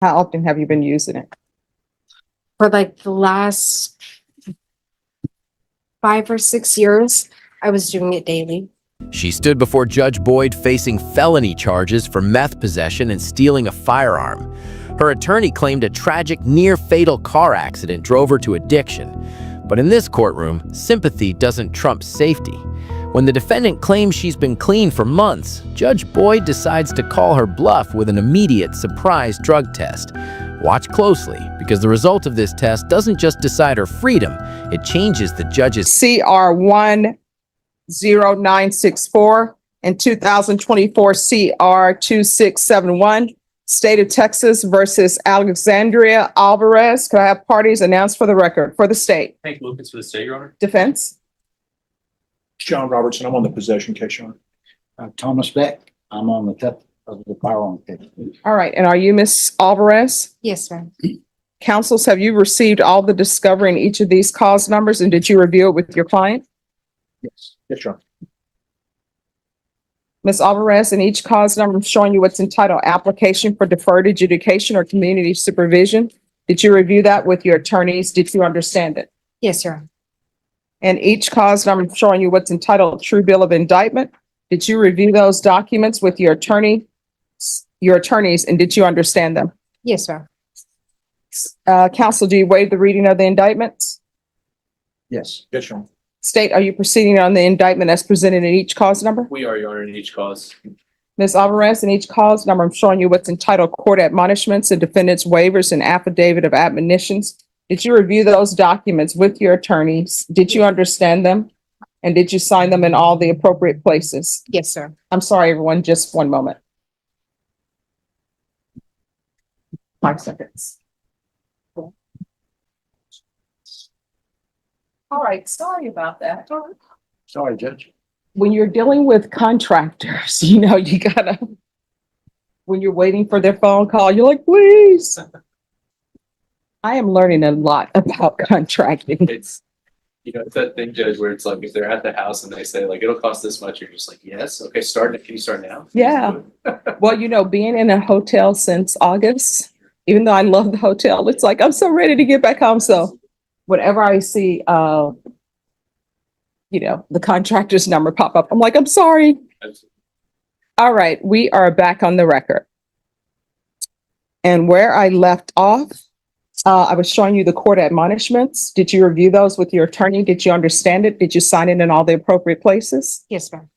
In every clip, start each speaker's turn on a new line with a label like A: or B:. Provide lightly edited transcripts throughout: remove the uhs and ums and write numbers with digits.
A: How often have you been using it?
B: For like the last 5 or 6 years, I was doing it daily.
C: She stood before Judge Boyd facing felony charges for meth possession and stealing a firearm. Her attorney claimed a tragic near-fatal car accident drove her to addiction. But in this courtroom, sympathy doesn't trump safety. When the defendant claims she's been clean for months, Judge Boyd decides to call her bluff with an immediate surprise drug test. Watch closely, because the result of this test doesn't just decide her freedom, it changes the judge's
A: CR 10964 and 2024 CR 2671, State of Texas versus Alexandria Alvarez. Could I have parties announced for the record for the state?
D: Hank Lucas for the state, Your Honor.
A: Defense?
E: John Robertson, I'm on the possession case, Your Honor.
F: Thomas Beck, I'm on the theft of the firearm case.
A: All right. And are you Ms. Alvarez?
B: Yes, ma'am.
A: Counsels, have you received all the discovery in each of these cause numbers, and did you review it with your client?
E: Yes, Your Honor.
A: Ms. Alvarez, in each cause number, I'm showing you what's entitled Application for Deferred Adjudication or Community Supervision. Did you review that with your attorneys? Did you understand it?
B: Yes, Your Honor.
A: And each cause number, I'm showing you what's entitled True Bill of Indictment. Did you review those documents with your attorneys, and did you understand them?
B: Yes, ma'am.
A: Counsel, do you waive the reading of the indictments?
F: Yes.
E: Yes, Your Honor.
A: State, are you proceeding on the indictment as presented in each cause number?
D: We are, Your Honor, in each cause.
A: Ms. Alvarez, in each cause number, I'm showing you what's entitled Court Admonishments and Defendant's Waivers and Affidavit of Admonitions. Did you review those documents with your attorneys? Did you understand them? And did you sign them in all the appropriate places?
B: Yes, sir.
A: I'm sorry, everyone, just one moment. 5 seconds. All right, sorry about that.
F: Sorry, Judge.
A: When you're dealing with contractors, you gotta, when you're waiting for their phone call, you're like, please. I am learning a lot about contracting.
D: It's that thing, Judge, where it's like if they're at the house and they say like it'll cost this much, you're just like, yes, okay, can you start now?
A: Yeah. Well, being in a hotel since August, even though I love the hotel, it's like, I'm so ready to get back home. So whenever I see, the contractor's number pop up, I'm like, I'm sorry. All right, we are back on the record. And where I left off, I was showing you the court admonishments. Did you review those with your attorney? Did you understand it? Did you sign it in all the appropriate places?
B: Yes, ma'am.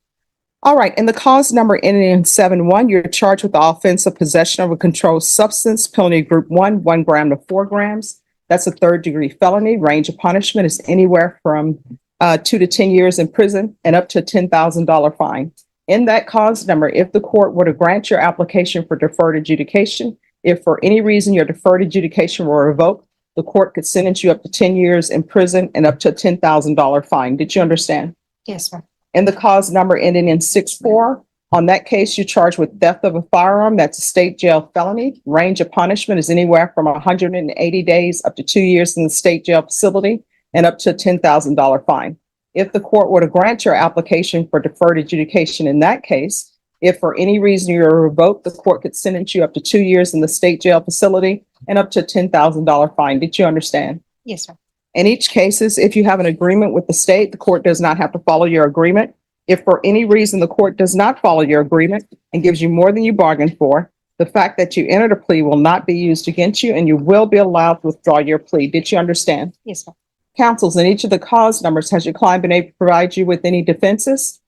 A: All right, and the cause number ending in 7-1, you're charged with the offense of possession of a controlled substance, penalty group 1, 1 gram to 4 grams. That's a 3rd-degree felony. Range of punishment is anywhere from 2 to 10 years in prison and up to a $10,000 fine. In that cause number, if the court were to grant your application for deferred adjudication, if for any reason your deferred adjudication were revoked, the court could sentence you up to 10 years in prison and up to a $10,000 fine. Did you understand?
B: Yes, ma'am.
A: In the cause number ending in 6-4, on that case, you're charged with theft of a firearm. That's a state jail felony. Range of punishment is anywhere from 180 days up to 2 years in the state jail facility and up to a $10,000 fine. If the court were to grant your application for deferred adjudication in that case, if for any reason you're revoked, the court could sentence you up to 2 years in the state jail facility and up to a $10,000 fine. Did you understand?
B: Yes, ma'am.
A: In each cases, if you have an agreement with the state, the court does not have to follow your agreement. If for any reason the court does not follow your agreement and gives you more than you bargained for, the fact that you entered a plea will not be used against you and you will be allowed to withdraw your plea. Did you understand?
B: Yes, ma'am.
A: Counsels, in each of the cause numbers, has your client been able to provide you with any defenses?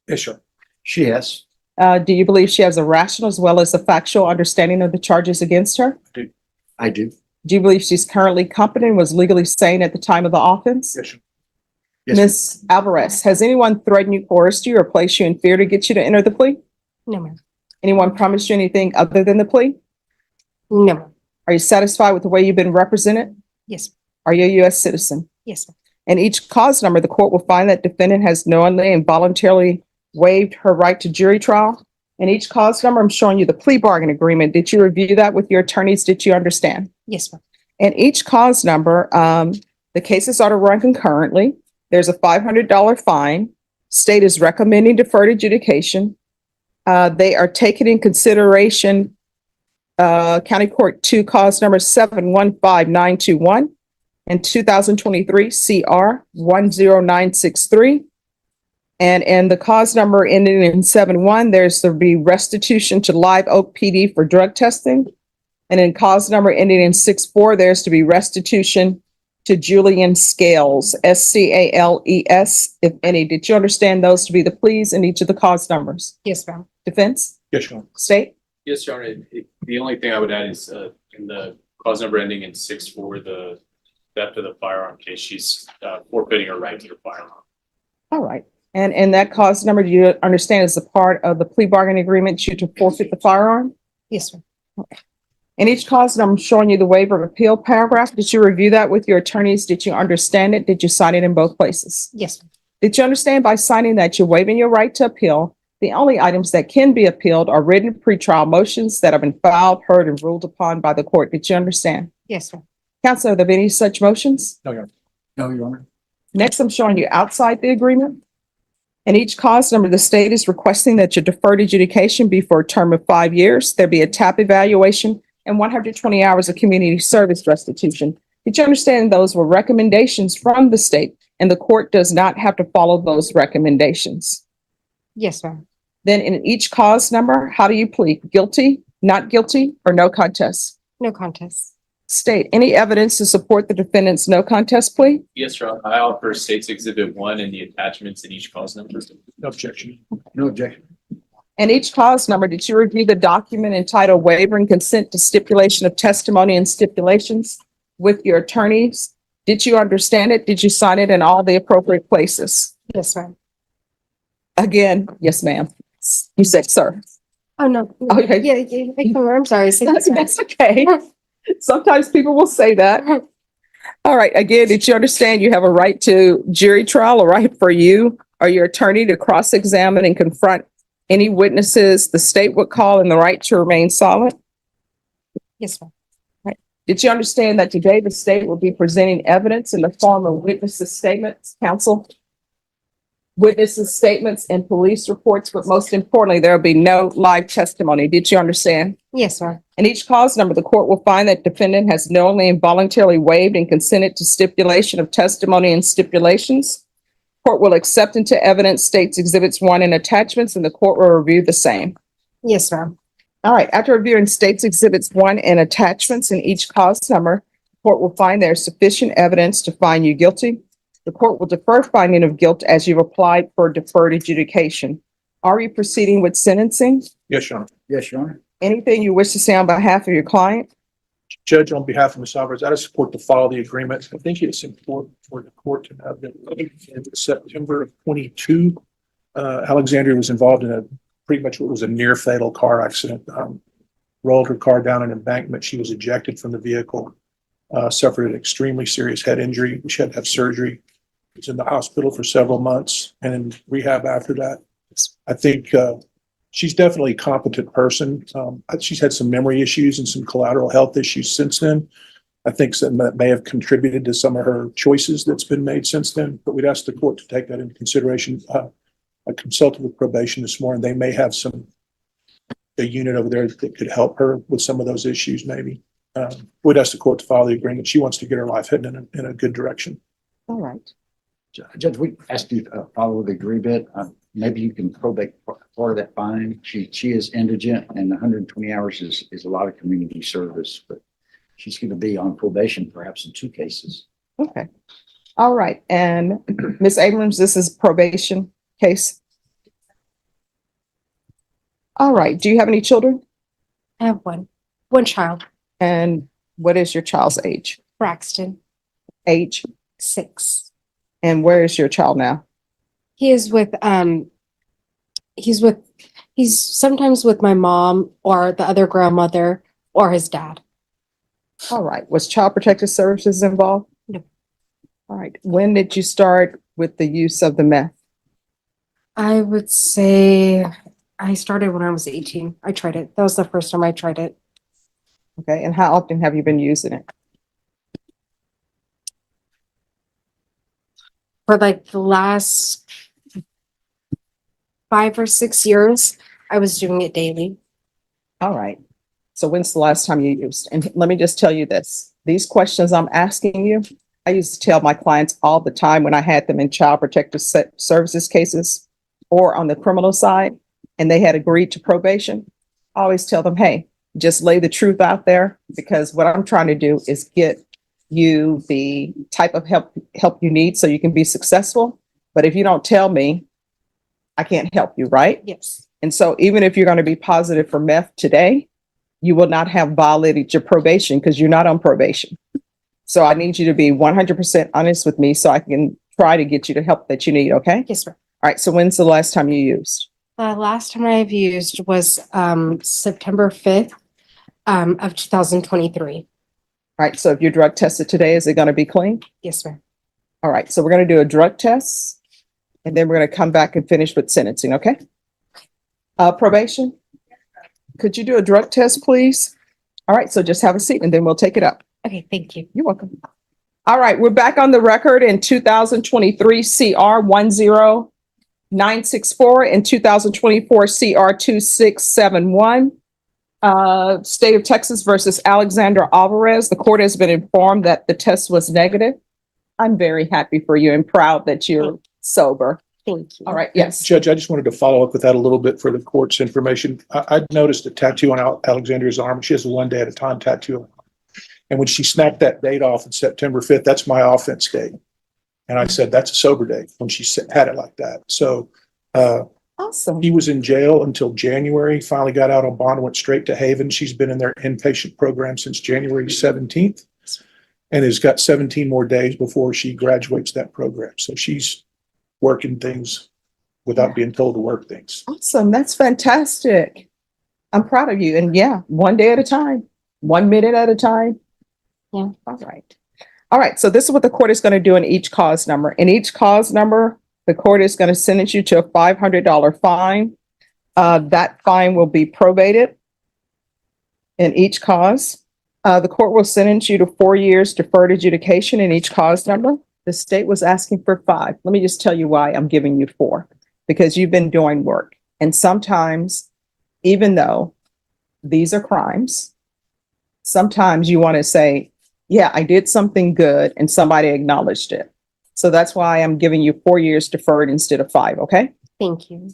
E: Yes, sir.
F: She has.
A: Do you believe she has a rational as well as a factual understanding of the charges against her?
F: I do.
A: Do you believe she's currently competent and was legally sane at the time of the offense?
E: Yes, sir. Yes,
A: Ms. Alvarez, has anyone threatened you, coerced you, or placed you in fear to get you to enter the plea?
B: No, ma'am.
A: Anyone promised you anything other than the plea?
B: No, ma'am.
A: Are you satisfied with the way you've been represented?
B: Yes,
A: Are you a U.S. citizen?
B: yes, ma'am.
A: In each cause number, the court will find that defendant has knowingly and voluntarily waived her right to jury trial. In each cause number, I'm showing you the plea bargain agreement. Did you review that with your attorneys? Did you understand?
B: Yes, ma'am.
A: In each cause number, the cases are to run concurrently. There's a $500 fine. State is recommending deferred adjudication. They are taking in consideration County Court 2, cause number 715-921 and 2023 CR 10963. And in the cause number ending in 71, there's to be restitution to Live Oak PD for drug testing. And in cause number ending in 64, there's to be restitution to Julian Scales, SCALES, if any. Did you understand those to be the pleas in each of the cause numbers?
B: Yes, ma'am.
A: Defense,
E: Yes, Your Honor.
A: state?
D: Yes, Your Honor. The only thing I would add is in the cause number ending in 6-4, the theft of the firearm case, she's forfeiting her right to her firearm.
A: All right. And in that cause number, do you understand as a part of the plea bargaining agreement, you to forfeit the firearm?
B: Yes, ma'am.
A: In each cause number, I'm showing you the waiver of appeal paragraph. Did you review that with your attorneys? Did you understand it? Did you sign it in both places?
B: Yes, ma'am.
A: Did you understand by signing that you're waiving your right to appeal? The only items that can be appealed are written pretrial motions that have been filed, heard, and ruled upon by the court. Did you understand?
B: Yes, ma'am.
A: Counsel, are there any such motions?
E: No, Your Honor.
F: No, Your Honor.
A: Next, I'm showing you outside the agreement. In each cause number, the state is requesting that your deferred adjudication be for a term of 5 years. There be a TAP evaluation and 120 hours of community service restitution. Did you understand those were recommendations from the state and the court does not have to follow those recommendations?
B: Yes, ma'am.
A: Then in each cause number, how do you plead? Guilty, not guilty, or no contest?
B: No contest.
A: State, any evidence to support the defendant's no contest plea?
D: Yes, Your Honor. I offer State's Exhibit 1 and the attachments in each cause number.
E: No objection.
F: No objection.
A: And each cause number, did you review the document entitled Waiver and Consent to Stipulation of Testimony and Stipulations with your attorneys? Did you understand it? Did you sign it in all the appropriate places?
B: Yes, ma'am.
A: Again, yes, ma'am. You said, sir.
B: Oh, no.
A: Okay.
B: Yeah, I'm sorry. Say
A: That's,
B: yes, ma'am.
A: that's okay. Sometimes people will say that. All right. Again, did you understand you have a right to jury trial, a right for you or your attorney to cross-examine and confront any witnesses the state would call and the right to remain silent?
B: Yes, ma'am.
A: Did you understand that today the state will be presenting evidence in the form of witnesses' statements, counsel? Witnesses' statements and police reports, but most importantly, there will be no live testimony. Did you understand?
B: Yes, ma'am.
A: In each cause number, the court will find that defendant has knowingly and voluntarily waived and consented to stipulation of testimony and stipulations. Court will accept into evidence states exhibits 1 and attachments, and the court will review the same.
B: Yes, ma'am.
A: All right, after reviewing states exhibits 1 and attachments in each cause number, the court will find there is sufficient evidence to find you guilty. The court will defer finding of guilt as you've applied for deferred adjudication. Are you proceeding with sentencing?
E: Yes, Your Honor.
F: Yes, Your Honor.
A: Anything you wish to say on behalf of your client?
E: Judge, on behalf of Ms. Alvarez, I support to follow the agreement. I think it's important for the court to have that in September of 22. Alexandria was involved in pretty much what was a near fatal car accident. Rolled her car down an embankment. She was ejected from the vehicle, suffered an extremely serious head injury. She had to have surgery. Was in the hospital for several months and in rehab after that. I think she's definitely a competent person. She's had some memory issues and some collateral health issues since then. I think that may have contributed to some of her choices that's been made since then, but we'd ask the court to take that into consideration. I consulted with probation this morning. They may have a unit over there that could help her with some of those issues maybe. We'd ask the court to follow the agreement. She wants to get her life heading in a good direction.
A: All right.
F: Judge, we asked you to follow the agreement. Maybe you can probate part of that fine. She is indigent and 120 hours is a lot of community service, but she's going to be on probation perhaps in 2 cases.
A: Okay. All right. And Ms. Abrams, this is probation case. All right. Do you have any children?
B: I have one child,
A: And what is your child's age?
B: Braxton,
A: Age?
B: 6.
A: And where is your child now?
B: He's sometimes with my mom or the other grandmother or his dad.
A: All right. Was Child Protective Services involved?
B: No.
A: All right. When did you start with the use of the meth?
B: I would say I started when I was 18. I tried it. That was the first time I tried it.
A: Okay. And how often have you been using it?
B: For like the last 5 or 6 years, I was doing it daily.
A: All right. So when's the last time you used? And let me just tell you this, these questions I'm asking you, I used to tell my clients all the time when I had them in child protective services cases or on the criminal side, and they had agreed to probation. I always tell them, hey, just lay the truth out there, because what I'm trying to do is get you the type of help you need so you can be successful. But if you don't tell me, I can't help you, right?
B: Yes.
A: And so even if you're going to be positive for meth today, you will not have violated your probation because you're not on probation. So I need you to be 100% honest with me so I can try to get you the help that you need, okay?
B: Yes, sir.
A: All right, so when's the last time you used?
B: The last time I've used was September 5th of 2023.
A: All right, so if you're drug tested today, is it going to be clean?
B: Yes, sir.
A: All right, so we're going to do a drug test, and then we're going to come back and finish with sentencing, okay? Probation, could you do a drug test, please? All right, so just have a seat and then we'll take it up.
B: Okay, thank you.
A: You're welcome. All right, we're back on the record in 2023 CR 10964 and 2024 CR 2671. State of Texas versus Alexandra Alvarez. The court has been informed that the test was negative. I'm very happy for you and proud that you're sober.
B: Thank you.
A: All right, yes.
E: Judge, I just wanted to follow up with that a little bit for the court's information. I'd noticed a tattoo on Alexandria's arm. She has a 1 day at a time tattoo. And when she snapped that date off on September 5th, that's my offense date. And I said, that's a sober date when she had it like that. So
A: Awesome.
E: he was in jail until January, finally got out on bond, went straight to Haven. She's been in their inpatient program since January 17th and has got 17 more days before she graduates that program. So she's working things without being told to work things.
A: Awesome. That's fantastic. I'm proud of you. And yeah, 1 day at a time, 1 minute at a time.
B: Yeah.
A: All right. All right. So this is what the court is going to do in each cause number. In each cause number, the court is going to sentence you to a $500 fine. That fine will be probated in each cause. The court will sentence you to 4 years deferred adjudication in each cause number. The state was asking for 5. Let me just tell you why I'm giving you 4, because you've been doing work. And sometimes, even though these are crimes, sometimes you want to say, yeah, I did something good and somebody acknowledged it. So that's why I'm giving you 4 years deferred instead of 5. Okay.
B: Thank you.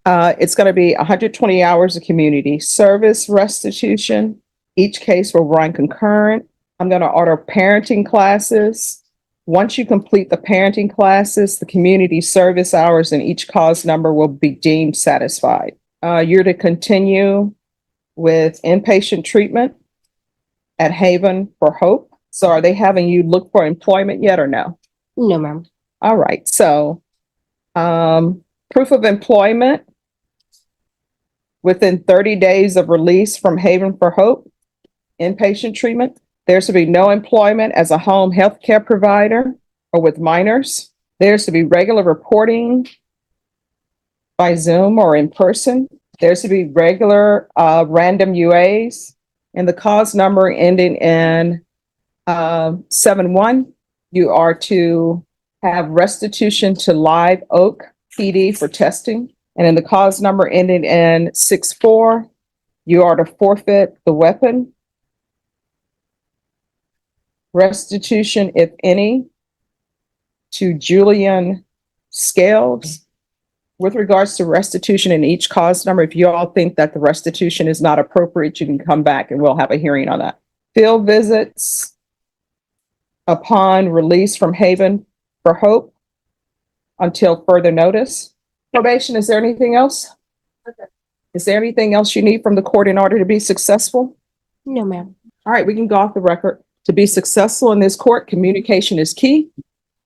A: It's going to be 120 hours of community service restitution. Each case will run concurrent. I'm going to order parenting classes. Once you complete the parenting classes, the community service hours in each cause number will be deemed satisfied. You're to continue with inpatient treatment at Haven for Hope. So are they having you look for employment yet or no?
B: No, ma'am.
A: All right. So proof of employment within 30 days of release from Haven for Hope, inpatient treatment. There's to be no employment as a home health care provider or with minors. There's to be regular reporting by Zoom or in person. There's to be regular random UAs. And the cause number ending in 71, you are to have restitution to Live Oak PD for testing. And in the cause number ending in 64, you are to forfeit the weapon. Restitution, if any, to Julian Scales. With regards to restitution in each cause number, if you all think that the restitution is not appropriate, you can come back and we'll have a hearing on that. Field visits upon release from Haven for Hope until further notice. Probation, is there anything else?
B: Okay.
A: Is there anything else you need from the court in order to be successful?
B: No, ma'am.
A: All right, we can go off the record. To be successful in this court, communication is key.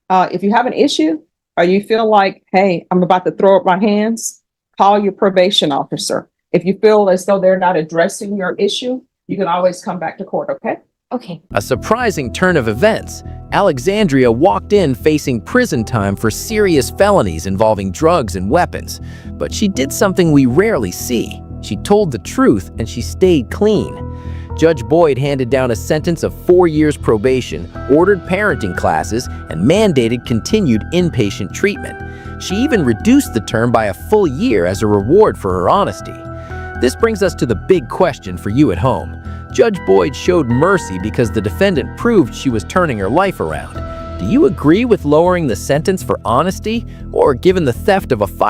A: If you have an issue or you feel like, hey, I'm about to throw up my hands, call your probation officer. If you feel as though they're not addressing your issue, you can always come back to court, okay?
B: Okay.
C: A surprising turn of events. Alexandria walked in facing prison time for serious felonies involving drugs and weapons. But she did something we rarely see. She told the truth and she stayed clean. Judge Boyd handed down a sentence of 4 years probation, ordered parenting classes, and mandated continued inpatient treatment. She even reduced the term by a full year as a reward for her honesty. This brings us to the big question for you at home. Judge Boyd showed mercy because the defendant proved she was turning her life around. Do you agree with lowering the sentence for honesty, or given the theft of a firearm?